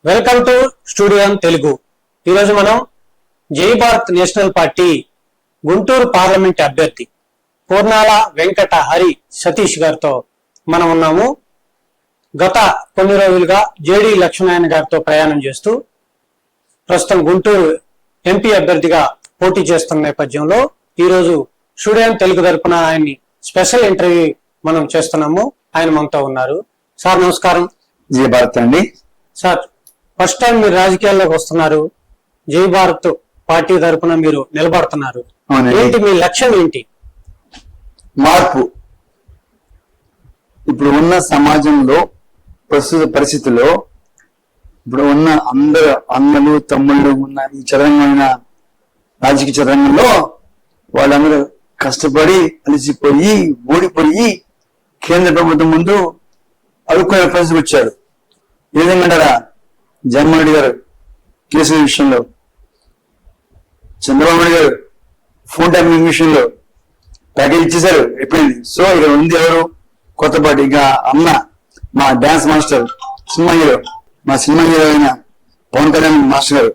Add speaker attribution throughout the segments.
Speaker 1: Welcome to studio Telugu. ఈరోజు మనం జై Bharat national party Guntur parliament అభ్యర్థి పూర్ణాల వెంకట హరి సతీష్ గారితో మనం ఉన్నాము. గత కొన్ని రోజులుగా జేడి లక్ష్మీనారాయణ గారితో ప్రయాణం చేస్తూ ప్రస్తుతం గుంటూరు ఎంపీ అభ్యర్థిగా పోటీ చేస్తున్న నేపథ్యంలో ఈరోజు స్టూడియో తెలుగు తరపున ఆయన్ని స్పెషల్ ఇంటర్వ్యూ మనం చేస్తున్నాము. ఆయన మనతో ఉన్నారు. సార్ నమస్కారం.
Speaker 2: జై భారత్ అండి.
Speaker 1: సార్, ఫస్ట్ టైం మీరు రాజకీయాల్లోకి వస్తున్నారు, జై భారత్ పార్టీ తరఫున మీరు నిలబడుతున్నారు. ఏంటి మీ లక్ష్యం ఏంటి?
Speaker 2: మార్పు. ఇప్పుడు ఉన్న సమాజంలో ప్రస్తుత పరిస్థితుల్లో ఇప్పుడు ఉన్న అందరు అన్నలు తమ్ముళ్ళు ఉన్న ఈ చదరంగమైన రాజకీయ చదరంగంలో వాళ్ళందరూ కష్టపడి అలసిపోయి ఓడిపోయి కేంద్ర ప్రభుత్వం ముందు అడుక్కునే పరిస్థితికి వచ్చారు. ఏ విధంగా అంటారా, జగన్మోహన్ రెడ్డి గారు కేసుల విషయంలో, చంద్రబాబు నాయుడు గారు ఫోన్ ట్యాపింగ్ విషయంలో ప్యాకేజ్ ఇచ్చేశారు, అయిపోయింది. సో ఇక్కడ ఉంది ఎవరు? కొత్త పార్టీ. ఇంకా అన్న మా డాన్స్ మాస్టర్ సినిమా హీరో, మా సినిమా హీరో అయిన పవన్ కళ్యాణ్ మాస్టర్ గారు,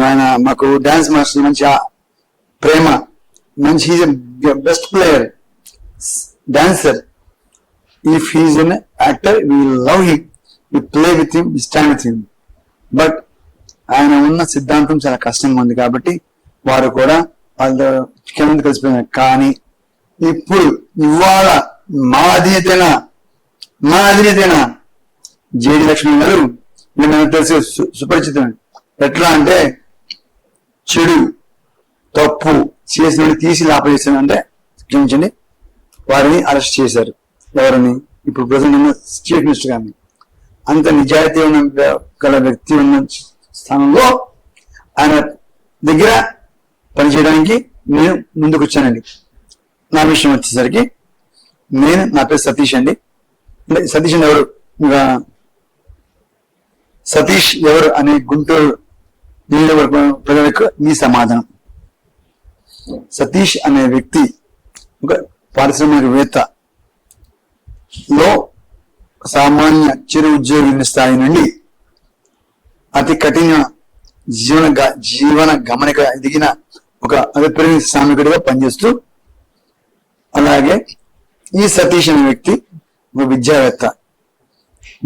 Speaker 2: ఆయన మాకు డాన్స్ మాస్టర్, మంచి ప్రేమ, మంచి best player, dancer. If he's an actor we love him, we play with him, we stand with him. But ఆయన ఉన్న సిద్ధాంతం చాలా కష్టంగా ఉంది కాబట్టి వారు కూడా వాళ్ళ కింద కలిసిపోయినారు. కానీ ఇప్పుడు ఇవాళ మా అధినేతైనా జేడి లక్ష్మణ్ గారు మనకు తెలిసి సుపరిచితం. ఎట్లా అంటే చెడు తప్పు చేసిన తీసి లాపజేసానంటే క్షమించండి, వారిని అరెస్ట్ చేశారు. ఎవరిని? ఇప్పుడు ప్రజెంట్ ఉన్న చీఫ్ మినిస్టర్ గారిని. అంత నిజాయితీ ఉన్న గల వ్యక్తి ఉన్న స్థానంలో ఆయన దగ్గర పనిచేయడానికి నేను ముందుకు వచ్చానండి. నా విషయం వచ్చేసరికి నా పేరు సతీష్ అండి. సతీష్ అండి ఎవరు? సతీష్ ఎవరు అనే గుంటూరు ప్రజలకు మీ సమాధానం. సతీష్ అనే వ్యక్తి ఒక పారిశ్రామికవేత్త లో సామాన్య చిరు ఉద్యోగి స్థాయి నుండి అతి కఠిన జీవన గమనిక ఎదిగిన ఒక అభిప్రాయ శ్రామికుడిగా పనిచేస్తూ, అలాగే ఈ సతీష్ అనే వ్యక్తి ఒక విద్యావేత్త.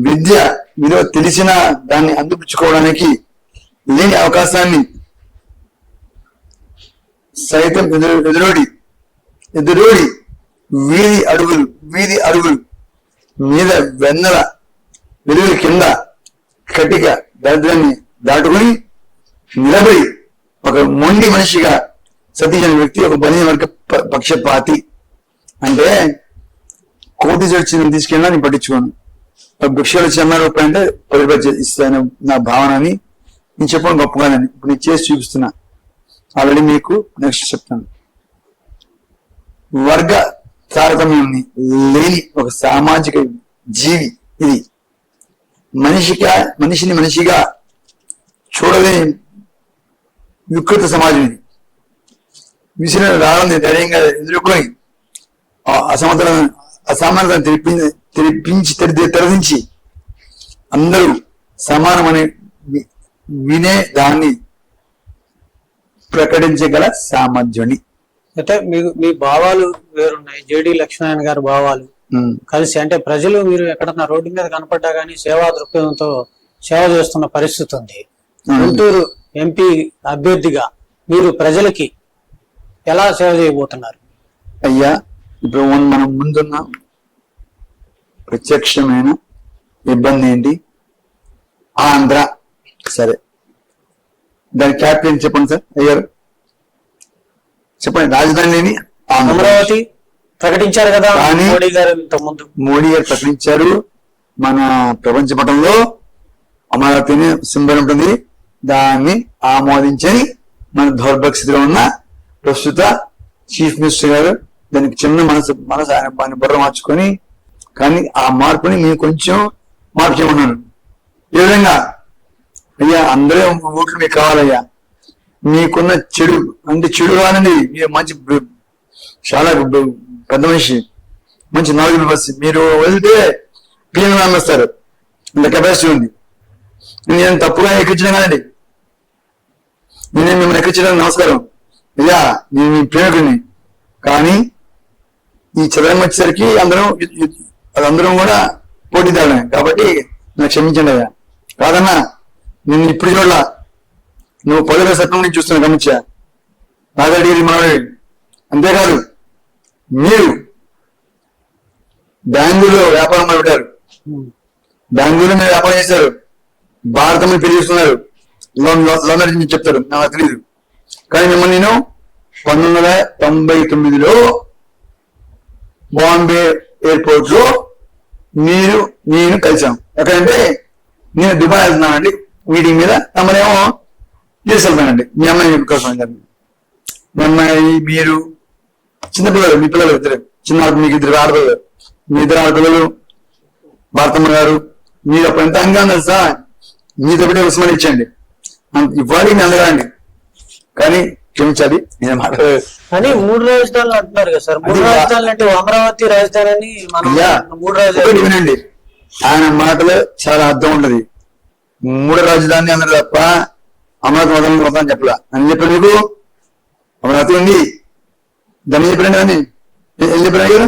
Speaker 2: విద్య విలువ తెలిసిన దాన్ని అందిపుచ్చుకోవడానికి లేని అవకాశాన్ని సైతం ఎదురోడి వీధి అడుగులు మీద వెన్నెల వెలుగు కింద కటిక దరిద్రాన్ని దాటుకుని నిలబడి ఒక మొండి మనిషిగా సతీష్ అనే వ్యక్తి ఒక బలహీన వర్గ పక్షపాతి. అంటే కోటి చర్చని తీసుకెళ్ళినా నేను పట్టించుకోను. భిక్షలు వచ్చి అన్నారు అంటే 10 రూపాయలు ఇస్తాను నా భావనని నేను చెప్పడం గొప్పగానని ఇప్పుడు నేను చేసి చూపిస్తున్నా. ఆల్రెడీ మీకు నెక్స్ట్ చెప్తాను. వర్గ తారతమ్యం లేని ఒక సామాజిక జీవి ఇది. మనిషిని మనిషిగా చూడలేని వికృత సమాజం ఇది. విసిరిన రాళ్ళని ధైర్యంగా ఎదుర్కొని అసమానతను తెరదించి అందరూ సమానమని వినే దాన్ని ప్రకటించగల సామర్థ్యుని.
Speaker 1: అయితే మీ భావాలు వేరున్నాయి. జేడి లక్ష్మీనారాయణ గారి భావాలు కలిసి, అంటే ప్రజలు మీరు ఎక్కడన్నా రోడ్డు మీద కనపడ్డా కానీ సేవా దృక్పథంతో సేవ చేస్తున్న పరిస్థితి ఉంది. గుంటూరు ఎంపీ అభ్యర్థిగా మీరు ప్రజలకి ఎలా సేవ చేయబోతున్నారు?
Speaker 2: అయ్యా, ఇప్పుడు మనం ముందున్న ప్రత్యక్షమైన ఇబ్బంది ఏంటి? ఆంధ్ర. సరే, దాని క్యాప్టెన్ చెప్పండి సార్ అయ్యారు, చెప్పండి. రాజధానిని
Speaker 1: అమరావతి ప్రకటించారు కదా మోడీ గారు. ఇంతకుముందు
Speaker 2: మోడీ గారు ప్రకటించారు. మన ప్రపంచ పటంలో అమరావతిని సింబల్ ఉంటుంది. దాన్ని ఆమోదించని మన దౌర్భాగ్య స్థితిలో ఉన్న ప్రస్తుత చీఫ్ మినిస్టర్ గారు దానికి చిన్న మనసు ఆయన బుర్ర మార్చుకొని, కానీ ఆ మార్పుని నేను కొంచెం మార్పు చేయమన్నాను. ఏ విధంగా? అయ్యా, అందరూ ఓట్లు మీకు కావాలయ్యా. మీకున్న చెడు అంటే చెడు కానండి, మీరు మంచి చాలా పెద్ద మనిషి, మంచి నాలుగు బస్సు మీరు వెళ్తే పిఎం వేస్తారు, అంత కెపాసిటీ ఉంది. నేను తప్పుగా ఎక్కించడం కాదండి, నేను మిమ్మల్ని ఎక్కించడానికి నమస్కారం అయ్యా, నేను మీ ప్రేమికుడిని. కానీ ఈ చదరం వచ్చేసరికి అందరం కూడా పోటీదారులే కాబట్టి నాకు క్షమించండి అయ్యా. కాదన్నా, నిన్ను ఇప్పుడు చూడాల, నువ్వు 10వ శతం నుంచి చూస్తున్నా గమనించా, నాగడిగిరి మనవాడి. అంతేకాదు, మీరు బెంగళూరులో వ్యాపారం పెట్టారు, బెంగళూరులో మీరు వ్యాపారం చేశారు, భారతం పెళ్లి చేస్తున్నారు, లోన్ చెప్తారు, నాకు తెలియదు. కానీ మిమ్మల్ని నేను 1999లో బాంబే ఎయిర్పోర్ట్ లో నేను కలిసాం. ఎక్కడంటే నేను దుబాయ్ వెళ్తున్నానండి మీటింగ్ మీద, తమనేమో తీసుకెళ్తానండి మీ అమ్మాయి కోసం. మీ అమ్మాయి, మీరు, చిన్నపిల్లలు, మీ పిల్లలు ఇద్దరు చిన్న, మీకు 2 ఆడపిల్లలు, మీ 2 ఆడపిల్లలు, భారతమ్మ గారు, మీరు అప్పుడు ఎంత అంగా తెలుసా, మీతో ఒకటే ఉస్మాన్ ఇచ్చండి, ఇవ్వాలి మీ అందగాండి. కానీ క్షమించాలి, నేను మాట్లాడలేదు.
Speaker 1: కానీ 3 రాజధానులు అంటున్నారు కదా సార్. 3 రాజధానులు అంటే అమరావతి రాజధాని అని 3 రాజధానులు
Speaker 2: వినండి, ఆయన మాటలు చాలా అర్థం ఉంటది. 3 రాజధాని అన్నారు తప్ప అమరావతి మొదలు అని చెప్పలా. అని చెప్పారు మీకు, అమరావతి ఉంది, దాన్ని చెప్పండి, దాన్ని ఏం చెప్పారు కదా,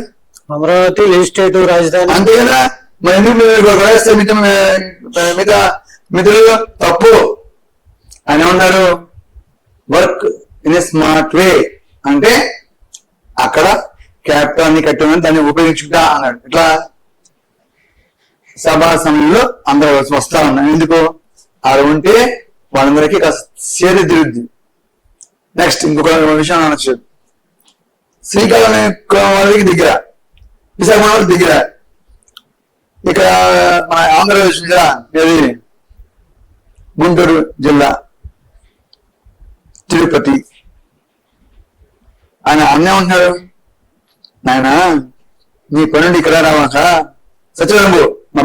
Speaker 1: అమరావతి లెజిస్లేటివ్ రాజధాని
Speaker 2: అంతే కదా. మరి ఎందుకు మిత్రులు తప్పు అని ఉన్నారు. Work in a smart way అంటే అక్కడ క్యాపిటల్ అన్ని కట్టి ఉన్నాను, దాన్ని ఉపయోగించుకుంటా అన్నాడు. ఇట్లా సభా సమయంలో అందరూ వస్తా ఉన్నారు. ఎందుకు అలా ఉంటే వాళ్ళందరికీ సేద తిరుగుద్ది. నెక్స్ట్ ఇంకొక విషయం అనొచ్చు, శ్రీకాకుళం వాళ్ళకి దగ్గర, విశాఖపట్నం వాళ్ళకి దగ్గర, ఇక్కడ మన ఆంధ్రప్రదేశ్ జిల్లా ఏది, గుంటూరు జిల్లా, తిరుపతి. ఆయన అన్నే ఉంటున్నారు, నాయన నీ పనుండి ఇక్కడ రావాక సచివాలయం మా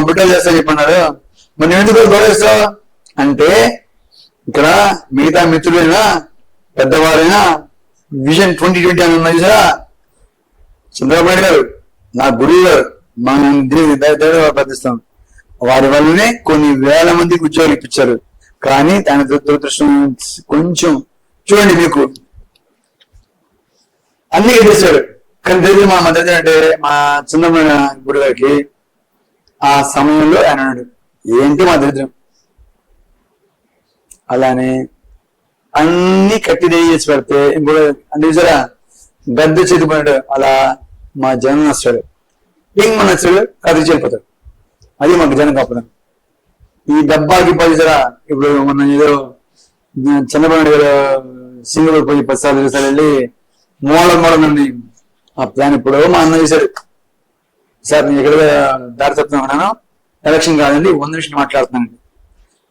Speaker 2: బిడ్డ చేస్తా చెప్పన్నారు, మరి నువ్వు ఎందుకు గౌరవిస్తావు అంటే, ఇక్కడ మిగతా మిత్రులైనా పెద్దవారైనా విజన్ 2020 అని ఉన్నది సార్. చంద్రబాబు నాయుడు గారు నా గురువు గారు, మనం ప్రార్థిస్తాం. వారి వల్లనే కొన్ని వేల మందికి ఉద్యోగాలు ఇప్పించారు. కానీ దాని దురదృష్టం కొంచెం చూడండి, మీకు అన్ని చేశారు. కానీ తెలియదు మా మద్దతు అంటే మా చంద్రబాబు గుడి గారికి ఆ సమయంలో ఆయన అన్నాడు, ఏంటి మా దరిద్రం, అలానే అన్ని కట్టి చేసి పెడితే ఇంకోటి అంటే సరే గద్దె చేతిపోయాడు. అలా మా జనం నచ్చాడు, ఇంక మన నచ్చాడు కథ చెడిపోతాడు. అది మాకు జనం కాపుదాం. ఈ డబ్బాకి పరిసరా ఇప్పుడు మన ఏదో చంద్రబాబు గారు సింగపూర్ పోయి 10 సార్లు వెళ్ళి మూడండి ఆ ప్లాన్. ఇప్పుడు మా అన్న చేశాడు, సార్ నేను ఎక్కడ దారి చెప్తున్నాను, ఎలక్షన్ కాదండి 100 నిమిషాలు మాట్లాడుతున్నానండి,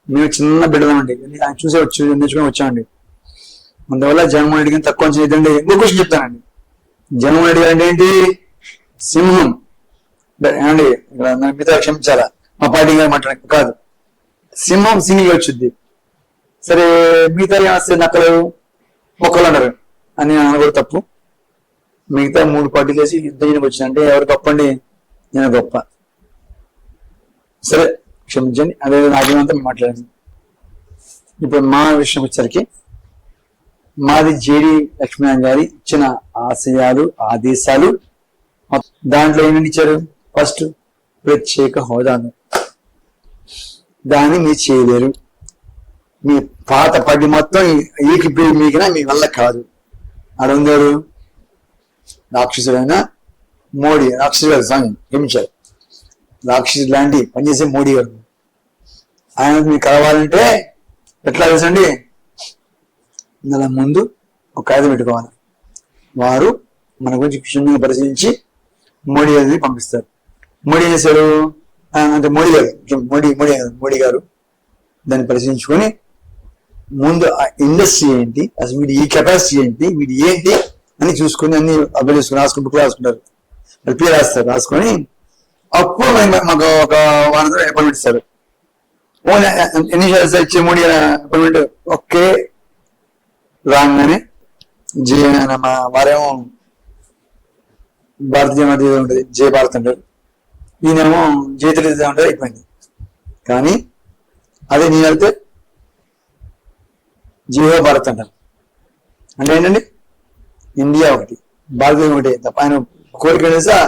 Speaker 2: మేము చిన్న బిడ్డదామండి, ఆయన చూసే నేర్చుకుని వచ్చామండి. అందువల్ల జగన్మోహన్ రెడ్డి గారిని తక్కువ చేయదండి. ఇంకో క్వశ్చన్ చెప్తానండి, జగన్మోహన్ రెడ్డి గారు అంటే ఏంటి, సింహం అండి. ఇక్కడ మిగతా క్షమించాలా, మా పార్టీ గారు మాట్లాడ కాదు, సింహం సింగిల్ వచ్చింది. సరే మిగతా ఏమొస్తే నక్కలు మొక్కలు అన్నారు అని అనకూడదు, తప్పు. మిగతా 3 పార్టీలు వేసి యుద్ధం వచ్చిందంటే ఎవరు గొప్ప అండి, నేను గొప్ప. సరే క్షమించండి, అదే నాకేమంతా మాట్లాడింది. ఇప్పుడు మా విషయం వచ్చరికి, మాది జేడి లక్ష్మీనారాయణ గారి ఇచ్చిన ఆశయాలు ఆదేశాలు, దాంట్లో ఏమేమి ఇచ్చారు, ఫస్ట్ ప్రత్యేక హోదాను, దాన్ని మీరు చేయలేరు, మీ పాత పార్టీ మొత్తం మీకినా మీ వల్ల కాదు. అడుగుందారు రాక్షసుడైన మోడీ, రాక్షసు గారు స్వామి క్షమించారు, రాక్షసు లాంటి పనిచేసే మోడీ గారు. ఆయన మీకు కావాలంటే ఎట్లా తెలుసండి, నెల ముందు ఒక కాగితం పెట్టుకోవాలి. వారు మన గురించి క్షుణ్ణంగా పరిశీలించి మోడీ గారిని పంపిస్తారు. మోడీ చేశారు అంటే మోడీ గారు దాన్ని పరిశీలించుకొని ముందు ఆ ఇండస్ట్రీ ఏంటి, అసలు వీడి ఈ కెపాసిటీ ఏంటి, వీడి ఏంటి అని చూసుకొని అన్ని అప్లై చేసుకుని రాసుకుని బుక్ రాసుకుంటారు, పేరు రాస్తారు. రాసుకొని అప్పుడు మాకు ఒక వారం అపాయింట్మెంట్ ఇస్తారు. ఎన్ని ఇచ్చే మోడీ అపాయింట్మెంట్ ఒకే రాగానే మా వారేమో భారతీయ జనతా ఉంటుంది, జయ భారత్ అంటారు, ఈయనేమో జయ తెలుగు ఉంటుంది. అయిపోయింది. కానీ అదే నేను వెళ్తే జీవో భారత్ అంటారు. అంటే ఏంటండి, ఇండియా ఒకటి, భారతదేశం ఒకటి. తప్ప ఆయన కోరిక అనేసా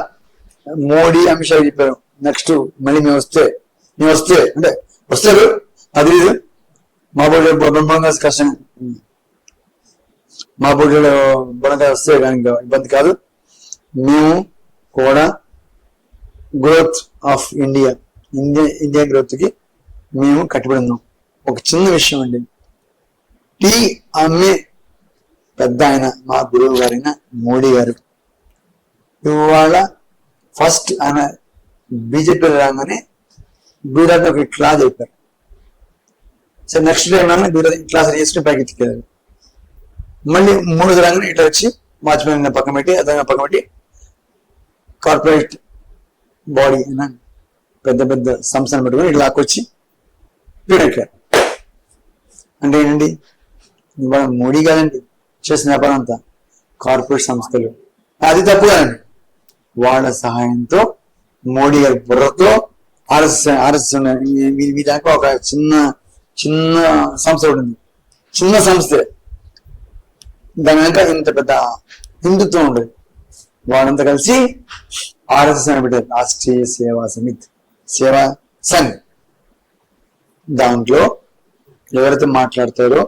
Speaker 2: మోడీ అమిత్ షా చెప్పారు నెక్స్ట్ మళ్ళీ మేము వస్తే అంటే వస్తారు, అది మా బోర్డు బ్రహ్మంగా కష్టం, మా బోర్డులో బలంగా వస్తే కానీ ఇబ్బంది కాదు. మేము కూడా గ్రోత్ ఆఫ్ ఇండియా గ్రోత్ కి మేము కట్టుబడి ఉన్నాం. ఒక చిన్న విషయం అండి, టీ అమ్మే పెద్ద ఆయన మా గురువు గారైన మోడీ గారు ఇవాళ ఫస్ట్ ఆయన బీజేపీ రాగానే గుజరాత్ ఒక క్లాస్ చెప్పారు. సరే నెక్స్ట్ డే ఏమన్నా గుజరాత్ క్లాస్ చేసుకుని పైకి ఎత్తుకెళ్ళారు. మళ్ళీ 3 రాగానే ఇట్లా వచ్చి వాచ్మెన్ పక్కన పెట్టి అదైనా పక్కన పెట్టి కార్పొరేట్ బాడీ అయినా పెద్ద పెద్ద సంస్థను పెట్టుకుని ఇట్లా లాక్కొచ్చి వీడెక్కారు. అంటే ఏంటండి, ఇవాళ మోడీ కాదండి చేసిన వ్యాపారం అంతా, కార్పొరేట్ సంస్థలు. అది తప్పు కాదండి, వాళ్ళ సహాయంతో మోడీ గారి బుర్రతో ఆర్ఎస్ఎస్ మీ దాకా ఒక చిన్న సంస్థ ఉంటుంది, చిన్న సంస్థే, దాని వెనక ఇంత పెద్ద హిందుత్వం ఉండదు. వాళ్ళంతా కలిసి ఆర్ఎస్ఎస్ అని పెట్టారు, రాష్ట్రీయ సేవా సమితి, సేవా సంఘ్. దాంట్లో ఎవరైతే మాట్లాడతారో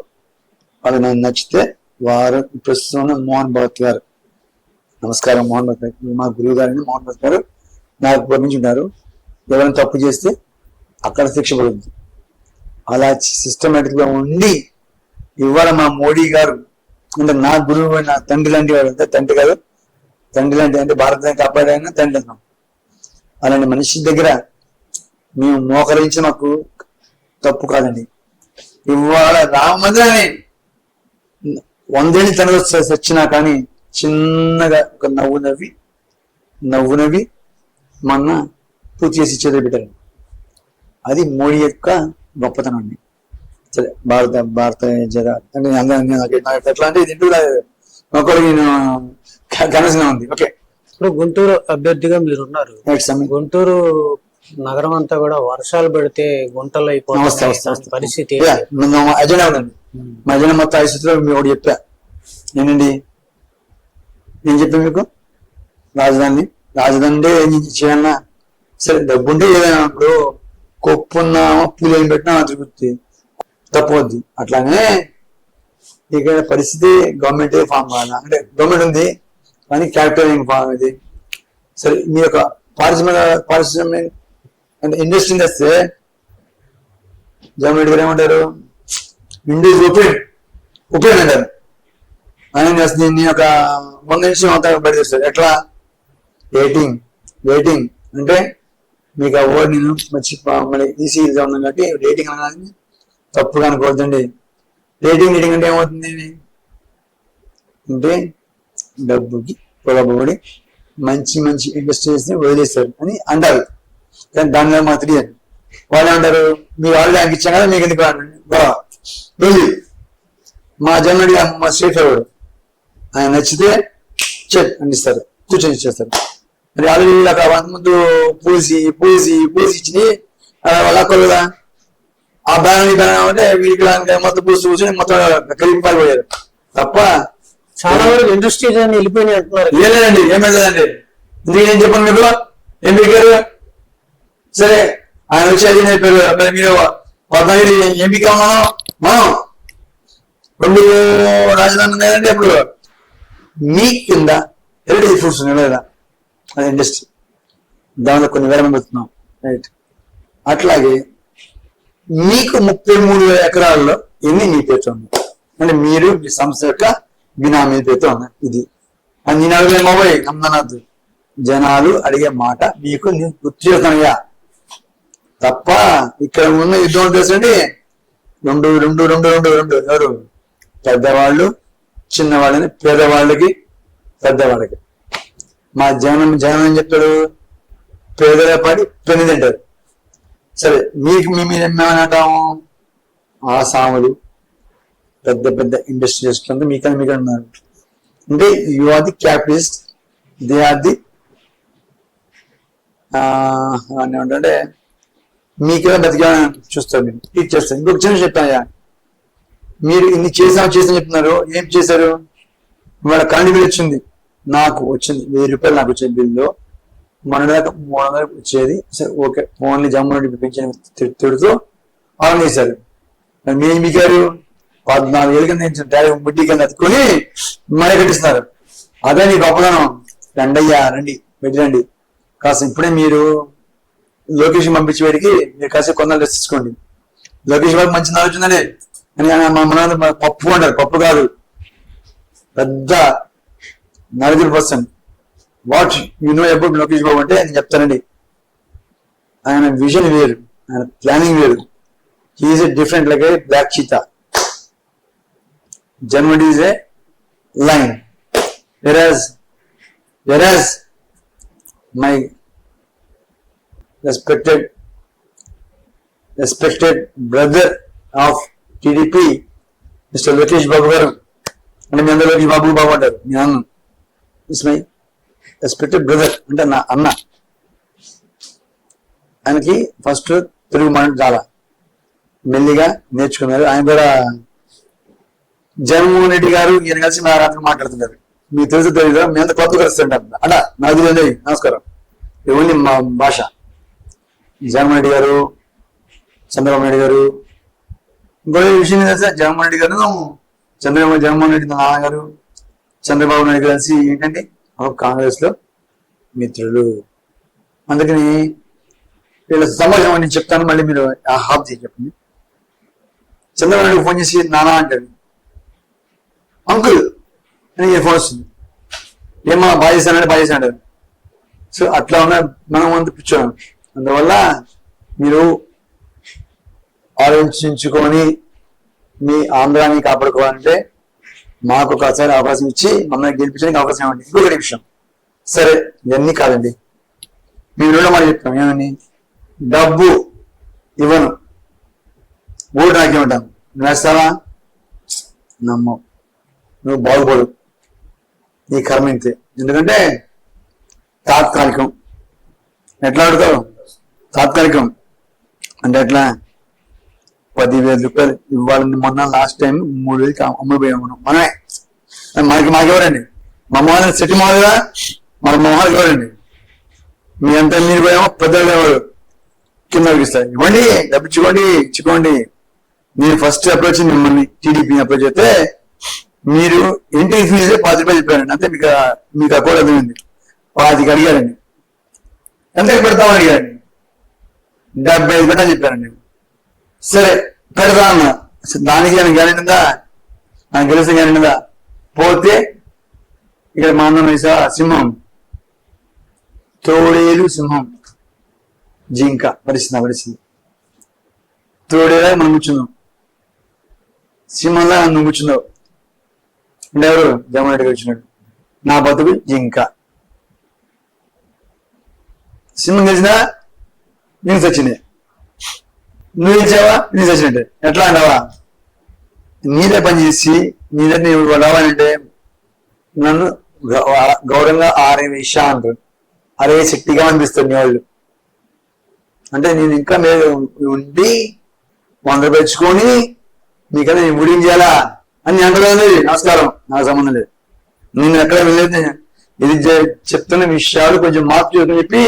Speaker 2: వాళ్ళు నాకు నచ్చితే వారు ప్రస్తుతం మోహన్ భగత్ గారు, నమస్కారం మోహన్ భగత్ గారు, మా గురువు గారిని మోహన్ భగత్ గారు నాకు పంపించుంటారు. ఎవరైనా తప్పు చేస్తే అక్కడ శిక్ష పడుతుంది. అలా సిస్టమేటిక్ గా ఉండి ఇవాళ మా మోడీ గారు అంటే నా గురువు, నా తండ్రి లాంటి వాడు, అంటే తండ్రి కాదు, తండ్రి లాంటి అంటే భారతదేశం కాపాడైనా తండ్రి అన్నాం. అలాంటి మనిషి దగ్గర మేము మోకరించి మాకు తప్పు కాదండి. ఇవాళ రామ మందిరాన్ని 100 ఏళ్ళు తనకు వచ్చినా కానీ చిన్నగా ఒక నవ్వు నవ్వి మొన్న పూర్తి చేసి చేతులు పెట్టారు. అది మోడీ యొక్క గొప్పతనం అండి. సరే భారత జగ అంటే నాకు ఎట్లా అంటే ఇది ఇంటూ ఒకరికి నేను కనసనే ఉంది. ఓకే,
Speaker 1: ఇప్పుడు గుంటూరు అభ్యర్థిగా మీరు ఉన్నారు. గుంటూరు నగరం అంతా కూడా వర్షాలు పడితే గుంటలు అయిపోతుంది పరిస్థితి.
Speaker 2: అజెండా ఉందండి, మా అజెండా మొత్తం 5 సూత్రాలు మీరు ఒకటి చెప్పా. ఏంటండి నేను చెప్పాను మీకు, రాజధాని అంటే ఏం చేయాలన్నా సరే డబ్బుంటే ఏదైనా ఇప్పుడు కొప్పున్నా పూలు ఏం పెట్టినా తిరుగుతుంది, తప్పవద్ది. అట్లానే ఇక్కడ పరిస్థితి గవర్నమెంట్ ఫామ్ కావాలా అంటే గవర్నమెంట్ ఉంది కానీ క్యాపిటల్ ఫామ్ ఇది. సరే మీ యొక్క పారిశ్రామిక అంటే ఇండస్ట్రీ తెస్తే గవర్నమెంట్ గారు ఏమంటారు, ఇండస్ ఓపెన్ అంటారు. ఆయన చేస్తుంది నేను ఒక 100 నిమిషం అంతా బయట తెస్తారు. ఎట్లా వెయిటింగ్ అంటే మీకు ఆ వర్డ్ నేను మళ్ళీ ఈసీగా ఉన్నాను కాబట్టి రేటింగ్ అనగానే తప్పుగా అనుకోవద్దండి. రేటింగ్ అంటే ఏమవుతుంది అంటే డబ్బుకి పొలబడి మంచి ఇండస్ట్రీస్ ని వదిలేస్తారు అని అంటారు. కానీ దానిలో మాకు తెలియదు. వాళ్ళు ఏమంటారు, మీ వాళ్ళు దానికి ఇచ్చాం కదా మీకు ఎందుకు వెళ్ళి మా జన్మడి మా స్ట్రీట్ ఫార్వర్డ్ ఆయన నచ్చితే చెక్ అందిస్తారు, కూర్చొని ఇచ్చేస్తారు. మరి ఆల్రెడీ అక్కడ 100 ముందు పూసి ఇచ్చి లాక్కోరు కదా. ఆ బ్యాన్ అంటే వీళ్ళకి మొత్తం పూసి కూర్చొని మొత్తం కలిపి పారిపోయారు తప్ప
Speaker 1: చాలా వరకు ఇండస్ట్రీ వెళ్ళిపోయినాయి అంటున్నారు.
Speaker 2: లేదండి, ఏమైందండి ఇందుకు నేను చెప్పాను మీకు ఏం పెట్టారు. సరే ఆయన వచ్చి అది చెప్పారు, మరి మీరు 14 ఎంపిక మనం 2 రాజధాని ఉన్నాయంటే అప్పుడు మీ కింద హెరిటేజ్ ఫుడ్స్ ఉన్నాయి లేదా, అది ఇండస్ట్రీ, దానిలో కొన్ని వేల మంది వస్తున్నాం రైట్. అట్లాగే మీకు 33,000 ఎకరాల్లో ఎన్ని మీ పేరుతో ఉన్నాయి అంటే మీరు మీ సంస్థ యొక్క బినామీ పేరుతో ఉన్నాయి. ఇది అన్ని 40 మొబైల్ నమ్మనద్దు. జనాలు అడిగే మాట మీకు నేను గుర్తు చేస్తానయ్యా తప్ప ఇక్కడ ఉన్న యుద్ధం తెలుసండి. 2 ఎవరు పెద్దవాళ్ళు చిన్నవాళ్ళని, పేదవాళ్ళకి పెద్దవాళ్ళకి. మా జనం ఏం చెప్తాడు, పేదల పడి పెన్ను తింటారు. సరే మీకు మీ మీద ఏమంటాము, ఆసాములు పెద్ద ఇండస్ట్రియలిస్ట్ అంతా మీకు ఉన్నారు. అంటే you are the capitalist, they are the ఏమంటే మీకేమో బతికా చూస్తారు, మీరు టీచ్ చేస్తారు. ఇంకొక చిన్న చెప్తానయ్యా, మీరు ఇన్ని చేసాం చెప్తున్నారు, ఏం చేశారు? ఇవాళ కరెంట్ బిల్ వచ్చింది, నాకు వచ్చింది 1000 రూపాయలు నాకు వచ్చే బిల్లు, మన దాకా 300 వచ్చేది. సరే ఓకే, ఓన్లీ జమ్మూడి పెంచిన తిడుతూ ఆన్ చేశారు. మీకారు 14,000 కింద ముడ్డి కింద ఎత్తుకొని మరీ కట్టిస్తున్నారు. అదే నీ గొప్పదనం. రండయ్యా, రండి, పెట్టిరండి. కాస్త ఇప్పుడే మీరు లొకేషన్ పంపించి వాడికి మీరు కాసేపు కొన్నాళ్ళు రెస్ట్ తీసుకోండి. లొకేషన్ వాడికి మంచి నాలెడ్జ్ ఉందండి అని మన పప్పు అంటారు. పప్పు కాదు, పెద్ద నలుగురు person. What you know about Lokesh Babu అంటే నేను చెప్తానండి. ఆయన విజన్ వేరు, ఆయన ప్లానింగ్ వేరు. He's a different like a black cheetah. జన్మడి is a lion. Whereas my respected brother of TDP, Mr. Lokesh Babu garu, అంటే మీ అందరూ లోకేష్ బాబు బాబు అంటారు. మీ అన్న ఇస్ మై రెస్పెక్టెడ్ బ్రదర్, అంటే నా అన్న. ఆయనకి ఫస్ట్ తెలుగు మాట చాలా మెల్లిగా నేర్చుకున్నారు. ఆయన కూడా జగన్మోహన్ రెడ్డి గారు ఈయన కలిసి నా రాత్రి మాట్లాడుతున్నారు. మీకు తెలుసు తెలియదు, మీ అంత కొత్త కలుస్తుంటాం అలా. నాకు తెలియదు, నమస్కారం. ఇవన్నీ మా భాష. జగన్మోహన్ రెడ్డి గారు, చంద్రబాబు నాయుడు గారు, ఇంకో విషయం తెలుసా, జగన్మోహన్ రెడ్డి గారు జగన్మోహన్ రెడ్డి నాన్నగారు చంద్రబాబు నాయుడు కలిసి ఏంటంటే కాంగ్రెస్ లో మిత్రులు. అందుకని వీళ్ళ సమాజం అని చెప్తాను, మళ్ళీ మీరు హాఫ్ చేసి చెప్పండి. చంద్రబాబు నాయుడు ఫోన్ చేసి నానా అంటాడు, అంకుల్ అని ఫోన్ వస్తుంది. ఏమో బాగా చేశానంటే బాగా చేశాడు. సో అట్లా ఉన్న మనం ముందు కూర్చోం. అందువల్ల మీరు ఆలోచించుకొని మీ ఆంధ్రాన్ని కాపాడుకోవాలంటే మాకు ఒకసారి అవకాశం ఇచ్చి మమ్మల్ని గెలిపించడానికి అవకాశం ఇవ్వండి. ఇంకొకటి విషయం, సరే ఇవన్నీ కాదండి, మీరు రెండో మాట చెప్తాం. ఏమని? డబ్బు ఇవ్వను, ఓటు నాకేమంటాను, నువ్వు వేస్తావా? నమ్మవు, నువ్వు బాగుపడు, నీ కర్మ ఇంతే. ఎందుకంటే తాత్కాలికం. ఎట్లా ఆడుతావు? తాత్కాలికం అంటే ఎట్లా? 10,000 రూపాయలు ఇవ్వాలని మొన్న లాస్ట్ టైం 3,000కి అమ్ముడిపోయాం మనమే. మాకెవరండి? మా మొహాలు సెట్టి మొహాలుగా మన మొహాలు ఎవరండి? మీ అంతా మీరు పోయామో పెద్దలు ఎవరు కింద ఇస్తారు. ఇవ్వండి, డబ్బిచ్చుకోండి, ఇచ్చుకోండి. నేను ఫస్ట్ అప్రోచ్ మిమ్మల్ని టీడీపీ అప్రోచ్ అయితే మీరు ఇంటికి ఫీజు 10 రూపాయలు చెప్పారండి. అంతే. మీకు ఆ కూడా అర్థమైంది. 10కి అడిగారండి. ఎంతకు పెడతామని అడిగారండి. 75 పెట్టని చెప్పారండి. సరే పెడతా అన్నా. దానికి నేను గ్యారెంటీ ఉందా? నాకు గెలిస్తే గ్యారెంటీ ఉందా? పోతే ఇక్కడ మా అన్న వేసా సింహం, తోడేలు సింహం, జింక పరిస్థితి. తోడేలా మనం కూర్చున్నాం, సింహంలా నువ్వు కూర్చున్నావు. అంటే ఎవరు? జగన్మోహన్ రెడ్డి వచ్చినాడు. నా బతుకు జింక. సింహం గెలిచినా నేను సచ్చినే, నువ్వు గెలిచావా నేను సచ్చినట్టే. ఎట్లా అంటావా? నీదే పని చేసి నీదే నీవు రావాలంటే నన్ను గౌరవంగా ఆరేషా అంటారు. అరే శక్తిగా అనిపిస్తుంది వాళ్ళు. అంటే నేను ఇంకా మీరు ఉండి 100 రూపాయలు తెచ్చుకొని మీకన్నా నేను ముడించాలా అని అంటలేదు. నమస్కారం, నాకు సంబంధం లేదు. నేను ఎక్కడ వెళ్ళలేదు. ఇది చెప్తున్న విషయాలు కొంచెం మార్పు చేసుకుని చెప్పి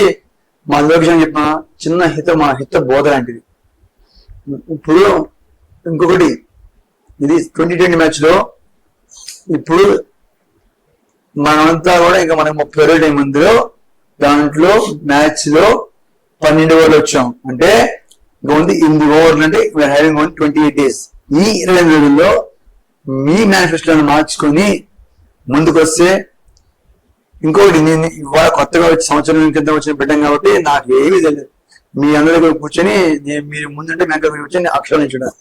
Speaker 2: మా లోకేషన్ చెప్పిన చిన్న మా హిత బోధ లాంటిది. ఇప్పుడు ఇంకొకటి, ఇది 2020 మ్యాచ్ లో ఇప్పుడు మనమంతా కూడా ఇంకా మనకి 30 రోజుల టైం ఉందిలో, దాంట్లో మ్యాచ్ లో 12 ఓవర్లు వచ్చాం. అంటే ఓన్లీ 8 ఓవర్లు, అంటే హ్యావింగ్ ఓన్లీ 28 days. ఈ 22 రోజుల్లో మీ మేనిఫెస్టోని మార్చుకొని ముందుకు వస్తే, ఇంకొకటి నేను ఇవాళ కొత్తగా వచ్చి సంవత్సరం కింద వచ్చిన బిడ్డం కాబట్టి నాకు ఏమీ తెలియదు. మీ అందరి దగ్గర కూర్చొని మీరు ముందుంటే మీ దగ్గర కూర్చొని అక్షరం చూడాలి.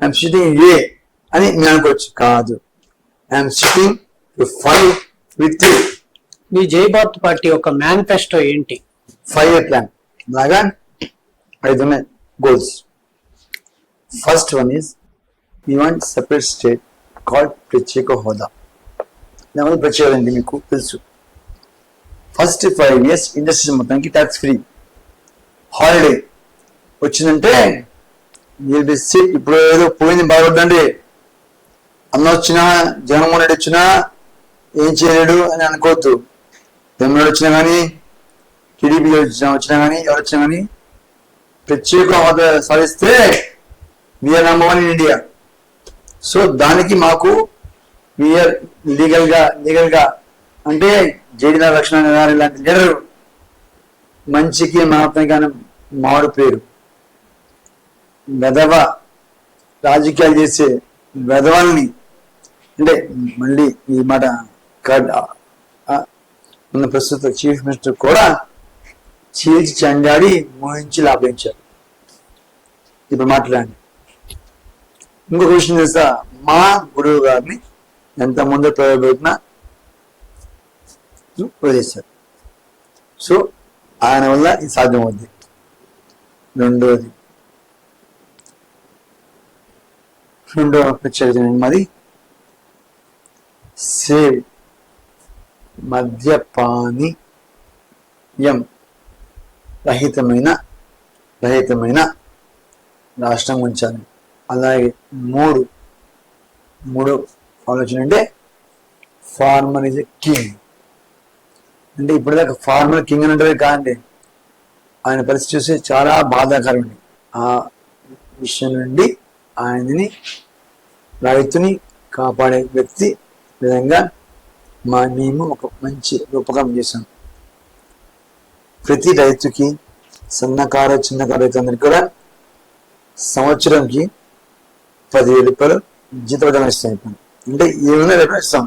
Speaker 2: ఐఎమ్ సిట్టింగ్ ఏ అని నేను అనుకోవచ్చు. కాదు, I'm sitting to fight with you.
Speaker 1: మీ జై భారత్ పార్టీ యొక్క మేనిఫెస్టో ఏంటి?
Speaker 2: 5-year ప్లాన్ లాగా 5 ఉన్నాయి goals. First one is we want separate state called ప్రత్యేక హోదా. దాని ప్రత్యేకత మీకు తెలుసు. ఫస్ట్ 5 years ఇండస్ట్రీస్ మొత్తానికి ట్యాక్స్ ఫ్రీ, హాలిడే, వచ్చిందంటే ఇప్పుడు ఏదో పోయింది బాగుందండి, అన్న వచ్చినా జగన్మోహన్ రెడ్డి వచ్చినా ఏం చేయలేడు అని అనుకోవద్దు. జగన్మోహన్ వచ్చినా కానీ, టీడీపీ వచ్చినా కానీ, ఎవరు వచ్చినా కానీ ప్రత్యేక హోదా సాధిస్తే we are number 1 in India. So దానికి మాకు వీఆర్ లీగల్ గా అంటే జేడీ లక్ష్మణ గారు ఇలాంటి లీడర్ మంచికి మాత్రమే మారు పేరు. వెధవ రాజకీయాలు చేసే వెధవల్ని, అంటే మళ్ళీ ఈ మాట ఉన్న ప్రస్తుత చీఫ్ మినిస్టర్ కూడా చీల్చి చెండాడి మోహించి లాభించారు. ఇప్పుడు మాట్లాడండి. ఇంకొక విషయం తెలుసా, మా గురువు గారిని ఎంత ముందు ప్రవేశపెట్టినా వదిలేశారు. సో ఆయన వల్ల ఇది సాధ్యమవుద్ది. రెండో ప్రత్యేకత మరి సేవ్ మద్యపానీయం రహితమైన రాష్ట్రం ఉంచాలి. అలాగే మూడు ఆలోచన అంటే ఫార్మర్ ఇస్ ఎ కింగ్. అంటే ఇప్పటిదాకా ఫార్మర్ కింగ్ అని అంటే కాదండి, ఆయన పరిస్థితి చూసి చాలా బాధాకరం. ఆ విషయం నుండి ఆయనని రైతుని కాపాడే వ్యక్తి విధంగా మేము ఒక మంచి రూపకం చేశాం. ప్రతి రైతుకి చిన్నకారు రైతులందరికీ కూడా సంవత్సరంకి 10,000 రూపాయలు జీతం ఇస్తాం. అంటే ఏమైనా రేపు ఇస్తాం.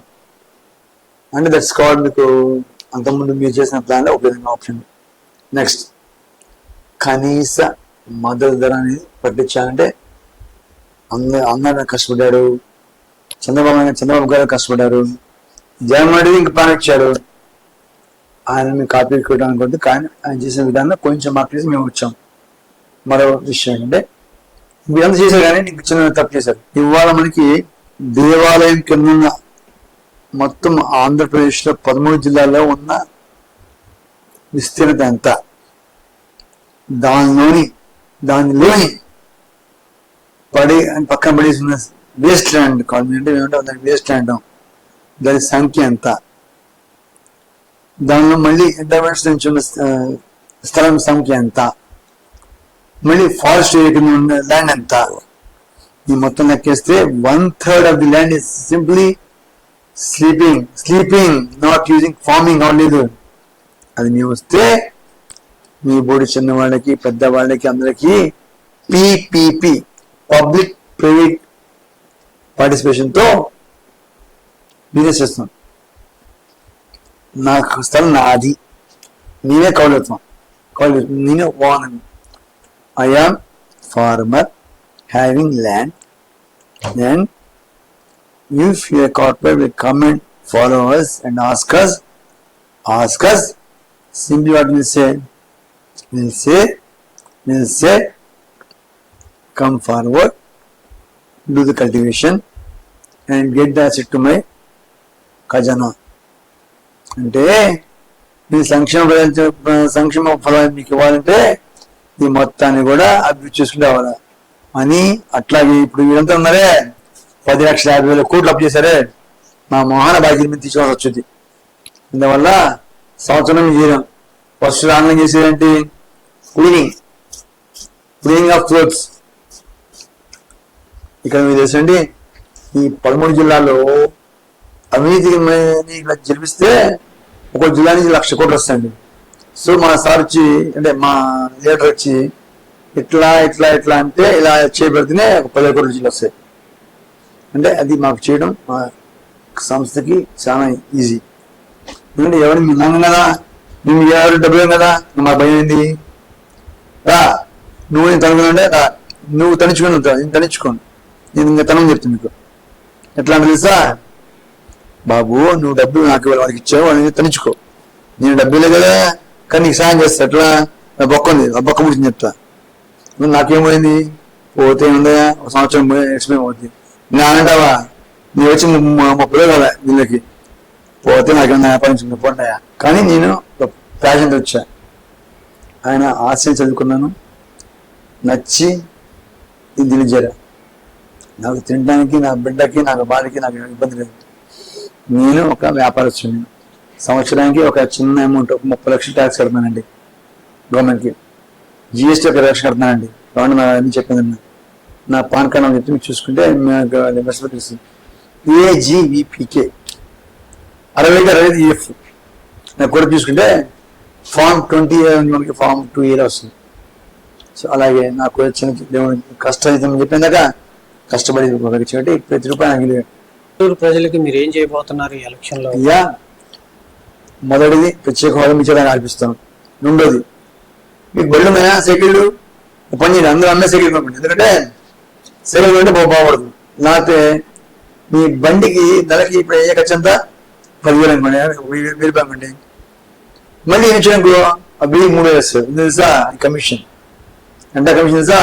Speaker 2: అంటే దట్స్ కాల్డ్, మీకు అంతకుముందు మీరు చేసిన ప్లాన్లో ఒక విధంగా ఆప్షన్. నెక్స్ట్, కనీస మద్దతు ధర అనేది ప్రకటించాలంటే అందరూ కష్టపడ్డారు. చంద్రబాబు గారు కష్టపడ్డారు. జగన్మోహన్ రెడ్డి ఇంకా ప్లాన్ ఇచ్చారు. ఆయన కాపీ కొట్టడానికి, కానీ ఆయన చేసిన విధానంలో కొంచెం మార్పు మేము వచ్చాం. మరో విషయం ఏంటంటే, మీరంతా చేశారు కానీ నీకు చిన్న తప్పు చేశారు. ఇవాళ మనకి దేవాలయం కింద మొత్తం ఆంధ్రప్రదేశ్లో 13 జిల్లాల్లో ఉన్న విస్తీర్ణత ఎంత, దానిలోని పక్కన పడేసి ఉన్న వేస్ట్ ల్యాండ్ కాలనీ అంటే ఏమంటాం, దానికి వేస్ట్ ల్యాండ్, దాని సంఖ్య ఎంత, దానిలో మళ్ళీ ఎంటర్ప్రైన్స్ నుంచి ఉన్న స్థలం సంఖ్య ఎంత, మళ్ళీ ఫారెస్ట్ ఏరియా కింద ఉన్న ల్యాండ్ ఎంత, ఈ మొత్తం లెక్కేస్తే 1/3 of the land is simply sleeping not using farming లేదు. అది మేము వస్తే మీ బోడి చిన్న వాళ్ళకి పెద్ద వాళ్ళకి అందరికి PPP పబ్లిక్ ప్రైవేట్ పార్టిసిపేషన్ తో బిజినెస్ చేస్తున్నాం. నాకు స్థలం నాది, నేనే కౌలుతాం, నేనే own. I am farmer having land, and if a corporate will come and follow us and ask us, simply what we'll say, come forward, do the cultivation and get the asset to my ఖజానా. అంటే మీ సంక్షేమ ఫలాన్ని మీకు ఇవ్వాలంటే ఈ మొత్తాన్ని కూడా అభివృద్ధి చేసుకుంటే అవ్వాలి అని. అట్లాగే ఇప్పుడు వీరంతా ఉన్నారే 10,50,000 కోట్లు అప్పు చేశారే, మా మోహన బాధ్యత మీద తీసుకోవాల్సి వచ్చింది. అందువల్ల సంవత్సరం చేయడం ఫస్ట్ ఆన్లైన్ చేసేదేంటి, క్లీనింగ్ ఆఫ్ క్లోత్స్. ఇక్కడ మీరు తెలుసండి, ఈ 13 జిల్లాల్లో అవినీతి గెలిపిస్తే ఒక్కొక్క జిల్లా నుంచి 1,00,000 కోట్లు వస్తాయండి. సో మన సార్ వచ్చి, అంటే మా లీడర్ వచ్చి ఇట్లా అంటే ఇలా చేయబడితేనే ఒక 10,000 కోట్ల జిల్లా వస్తాయి. అంటే అది మాకు చేయడం మా సంస్థకి చాలా ఈజీ. ఎందుకంటే ఎవరిని మీ నాన్న కదా, మేము ఎవరు డబ్బులు కదా, మా భయం ఏంది, రా నువ్వు నేను తనుకున్నాంటే రా, నువ్వు తణుచుకొని నేను తణుచుకోను, నేను ఇంకా తనని చెప్తాను మీకు. ఎట్లా అంటే తెలుసా, బాబు నువ్వు డబ్బులు నాకు వాళ్ళకి ఇచ్చావు, వాళ్ళని తణుచుకో, నేను డబ్బులే కదా కానీ నీకు సాయం చేస్తా. ఎట్లా, నా బొక్క ఉంది, ఆ బొక్క ముడిచింది చెప్తా. నువ్వు నాకేమైంది, పోతే ఉందా ఒక సంవత్సరం ఎక్స్ప్లెయిన్ అవుతుంది. నేనంటావా నీ వచ్చి 30 కదా వీళ్ళకి, పోతే నాకేమన్నా వ్యాపారం పోండాయా. కానీ నేను ప్యాషన్తో వచ్చా. ఆయన ఆశయం చదువుకున్నాను, నచ్చి ఇది తెలియజేరా. నాకు తినడానికి, నా బిడ్డకి, నాకు భార్యకి నాకు ఇబ్బంది లేదు. నేను ఒక వ్యాపారస్తుని, సంవత్సరానికి ఒక చిన్న అమౌంట్ 30 లక్షలు ట్యాక్స్ కడుతున్నానండి గవర్నమెంట్కి. జిఎస్టీ 1 లక్ష కడుతున్నానండి. గవర్నమెంట్ అన్ని చెప్పిందన్న నా పాన్ కార్డు చెప్తే మీరు చూసుకుంటే తెలుస్తుంది. ఏజీవీపీకే 60 EF నాకు కూడా చూసుకుంటే ఫామ్ 20 ఫామ్ 2A వస్తుంది. సో అలాగే నాకు చిన్న దేవుడు కష్టం చెప్పిందాక కష్టపడి కాబట్టి ప్రతి రూపాయి నాకు
Speaker 1: గుంటూరు ప్రజలకి మీరు ఏం చేయబోతున్నారు ఈ ఎలక్షన్ లో?
Speaker 2: అయ్యా, మొదటిది ప్రత్యేక హోదా ఇచ్చేదాన్ని అనిపిస్తాం. రెండోది మీకు బళ్ళు ఉన్నాయా, సైకిళ్ళు పని చేయండి. అందరూ అమ్మే సైకిల్ పంపండి. ఎందుకంటే సైకిల్ కొంటే బాగుపడదు. లేకపోతే మీ బండికి నెలకి ఇప్పుడు అయ్యే ఖర్చు అంతా 10,000 అనుకోండి, 1,000 రూపాయలు. మళ్ళీ ఏం చేయడానికి ఆ బిల్డింగ్ 3,000 వస్తుంది. తెలుసా కమిషన్? ఎంత కమిషన్ తెలుసా?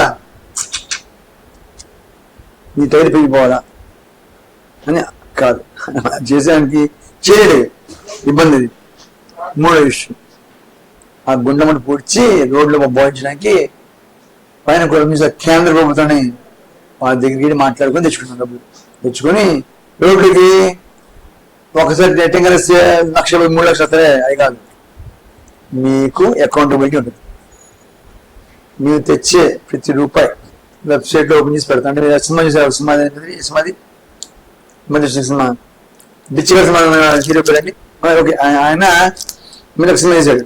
Speaker 2: నీ టైర్ పెరిగిపోవాలా అని కాదు, చేసేదానికి చేయలేదు ఇబ్బంది. ఇది 3వ విషయం. ఆ గుండెమని పూడ్చి రోడ్లు పోయించడానికి పైన కూడా కేంద్ర ప్రభుత్వాన్ని వాళ్ళ దగ్గరికి మాట్లాడుకొని తెచ్చుకుంటాం. డబ్బులు తెచ్చుకొని రోడ్లకి ఒకసారి నెట్టింగ్ కలిస్తే 1,03 లక్షలు వస్తారే, అది కాదు. మీకు అకౌంటబిలిటీ ఉంటుంది. మీరు తెచ్చే ప్రతి రూపాయి వెబ్సైట్లో ఓపెన్ చేసి పెడతాం. అంటే సినిమా చూసారు, సినిమాది మంచి సినిమా డిచ్చిగా సినిమా హీరో పేరండి. ఓకే, ఆయన మీరు ఒక సినిమా చేశాడు.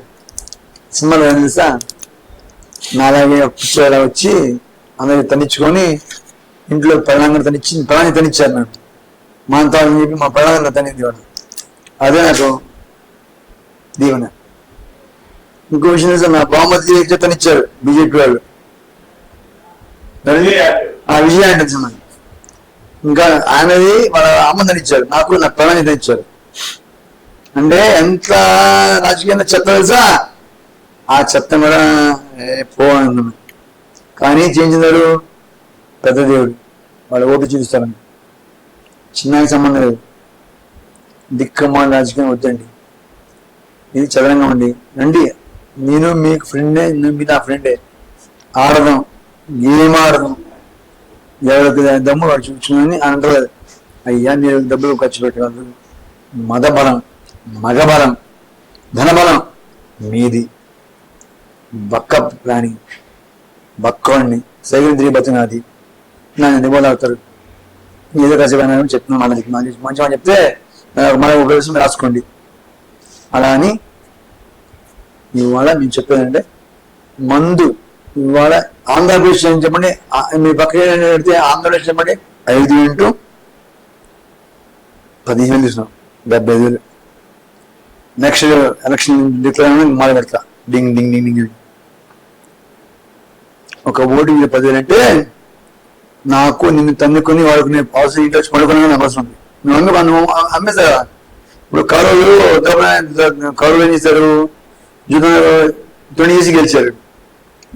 Speaker 2: సినిమాలో ఏం తెలుసా, నాలాగే పిచ్చోలా వచ్చి అందరికి తనిచ్చుకొని ఇంట్లో పెళ్ళాంగని తనిచ్చారు. నాకు మా అంతా చెప్పి మా పెళ్ళాంగని తనింది వాడు. అదే నాకు దీవెన. ఇంకో విషయం తెలుసా, నా బామ్మతి తనిచ్చారు బీజేపీ వాళ్ళు. ఆ విజయం అంటే సినిమా. ఇంకా ఆయనది వాళ్ళ అమ్మని ఇచ్చారు, నాకు నా పెళ్ళాన్ని ఇచ్చారు. అంటే ఎంత రాజకీయంగా చెత్త తెలుసా, ఆ చెత్త కూడా పోవాలి. కానీ చేయించినారు పెద్ద దేవుడు, వాళ్ళు ఓటు చూపిస్తారండి. చిన్నకి సంబంధం లేదు. దిక్కమాల రాజకీయం వద్దండి. ఇది చదరంగా ఉండి రండి. నేను మీకు ఫ్రెండే, మీ నా ఫ్రెండే. ఆడదాం, గేమ్ ఆడదాం. ఎవరికి దమ్ము వాడు చూపించుకుని అంటారు. అయ్యా, మీరు డబ్బులు ఖర్చు పెట్టగలరు. మదబలం, మగబలం, ధనబలం మీది. బక్క ప్రాణి, బక్కవాడిని సైకిల్ తిరిగి బతినాది నన్ను నిబోలు అవుతారు. ఏదో కాసేపు చెప్తున్నాను. మంచి మంచి చెప్తే మన ఒక విషయం రాసుకోండి. అలా అని ఇవాళ మేము చెప్పేదంటే మందు ఇవాళ ఆంధ్రప్రదేశ్ అని చెప్పండి, మీ పక్క పెడితే ఆంధ్రప్రదేశ్ చెప్పండి 5 ఇంటూ 15 తీసుకున్నాం, 75,000. నెక్స్ట్ ఎలక్షన్ డిక్లేర్ మొదలు పెడతా. డింగ్ డింగ్ డింగ్ డింగ్. ఒక ఓటు 10,000 అంటే నాకు నిన్ను తన్నుకొని వాళ్ళకు నేను అవసరం ఇంట్లో వచ్చి పడుకున్నా నాకు అవసరం ఉంది. నువ్వు అమ్మేస్తా కదా. ఇప్పుడు కౌరవులు ఏం చేశారు, జూదంలో 20 years గెలిచారు.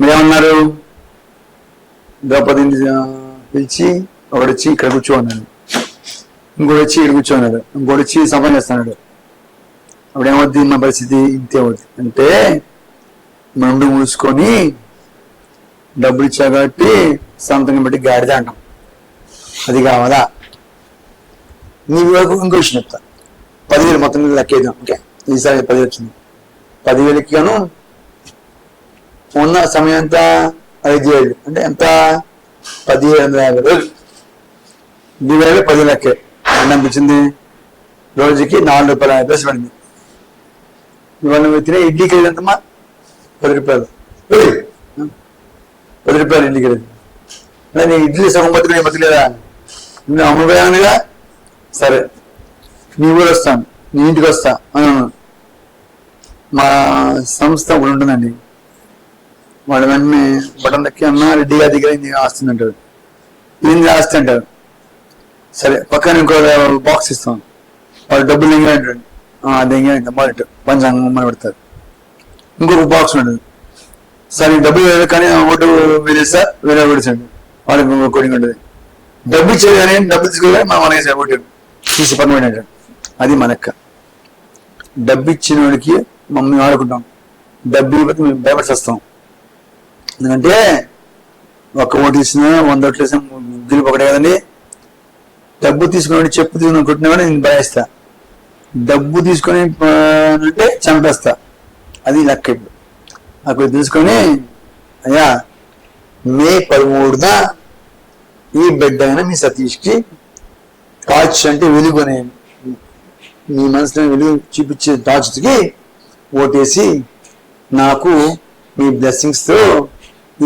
Speaker 2: మీరేమన్నారు, ద్రౌపదిని పిలిచి ఒకటి వచ్చి ఇక్కడ కూర్చో అన్నాడు, ఇంకోటి వచ్చి ఇక్కడ కూర్చో అన్నాడు, ఇంకోటి వచ్చి సంపాదన చేస్తున్నాడు. అప్పుడు ఏమవుద్ది మా పరిస్థితి? ఇంతే అవుద్ది. అంటే మనం మూసుకొని డబ్బులు ఇచ్చా కాబట్టి సంతకం బట్టి గాడిద అంటాం. అది కావాలా? నీ వరకు ఇంకో విషయం చెప్తా. 10,000 మొత్తం లెక్కేద్దాం. ఓకే, ఈసారి 10,000 వచ్చింది. 10,000కి గాను ఉన్న సమయం అంతా 5,000 అంటే ఎంత? 1,750 రోజులు. డివైడ్ 10 లెక్కే ఎంత అనిపించింది? రోజుకి 4 రూపాయలు పడింది. ఇవాళ తినే ఇడ్లీకి వెళ్ళి ఎంతమ్మా? 10 రూపాయలు. 10 రూపాయలు ఇడ్లీకి వెళ్ళి. అంటే నీ ఇడ్లీ సగం బతుకునే బతుకులేదా? నేను అమ్మపోయానుగా. సరే, నీ ఊరు వస్తాను, నీ ఇంటికి వస్తా అన్నాను. మా సంస్థ ఒకటి ఉంటుందండి. వాడు వెంటనే బటన్ దక్కి అన్న రెడ్డి గారి దగ్గర ఇది ఆస్తుంది అంటారు. ఏంది ఆస్తి అంటారు. సరే, పక్కన ఇంకో బాక్స్ ఇస్తాం. వాళ్ళు డబ్బులు ఎంగా అంటాడు. అది ఎంగా మొదట పంచాంగం పెడతారు. ఇంకొక బాక్స్ ఉంటుంది. సరే, డబ్బులు వేరే కానీ ఓటు వేరే సార్ వేరే పెడతాడు. వాళ్ళకి ఇంకొక కోడింగ్ ఉంటుంది. డబ్బు ఇచ్చేది కానీ డబ్బు తీసుకోవాలి మనం మనకి ఓటు తీసి పని అంటాడు. అది మనక్క. డబ్బు ఇచ్చిన వాడికి మమ్మల్ని ఆడుకుంటాం, డబ్బు ఇవ్వకపోతే మేము భయపడి వస్తాం. ఎందుకంటే ఒక్క ఓటు ఇచ్చినా 100 ఓట్లు వేసినా గెలుపు ఒకటే కదండి. డబ్బు తీసుకుని చెప్పు తీసుకుని కొట్టినామని నేను భరేస్తా, డబ్బు తీసుకొని అంటే చంపేస్తా. అది లెక్క. ఇప్పుడు అక్కడ తీసుకొని అయ్యా మే 13న ఈ బిడ్డ అయిన మీ సతీష్కి టార్చ్ అంటే వెలుగునే మీ మనసులో వెలుగు చూపించే టార్చ్కి ఓటేసి నాకు మీ బ్లెస్సింగ్స్ తో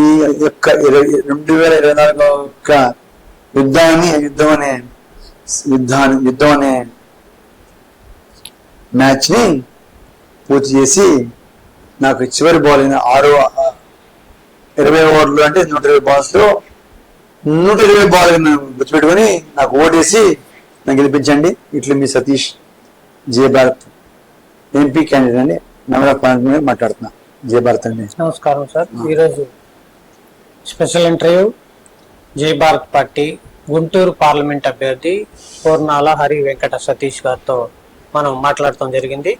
Speaker 2: ఈ యొక్క 2024 యొక్క యుద్ధం అనే మ్యాచ్ ని పూర్తి చేసి నాకు చివరి బాల్ అయిన 20 ఓవర్లు అంటే 120 బాల్స్ లో 120 బాల్ గుర్తుపెట్టుకొని నాకు ఓటేసి నాకు గెలిపించండి. ఇట్లా మీ సతీష్ జయ భారత్ ఎంపీ క్యాండిడేట్ అండి, నవరత్న మాట్లాడుతున్నా. జయ భారత్ అండి.
Speaker 1: నమస్కారం సార్. ఈరోజు స్పెషల్ ఇంటర్వ్యూ జై భారత్ పార్టీ గుంటూరు పార్లమెంట్ అభ్యర్థి పూర్ణాల హరి వెంకట సతీష్ గారితో మనం మాట్లాడటం జరిగింది.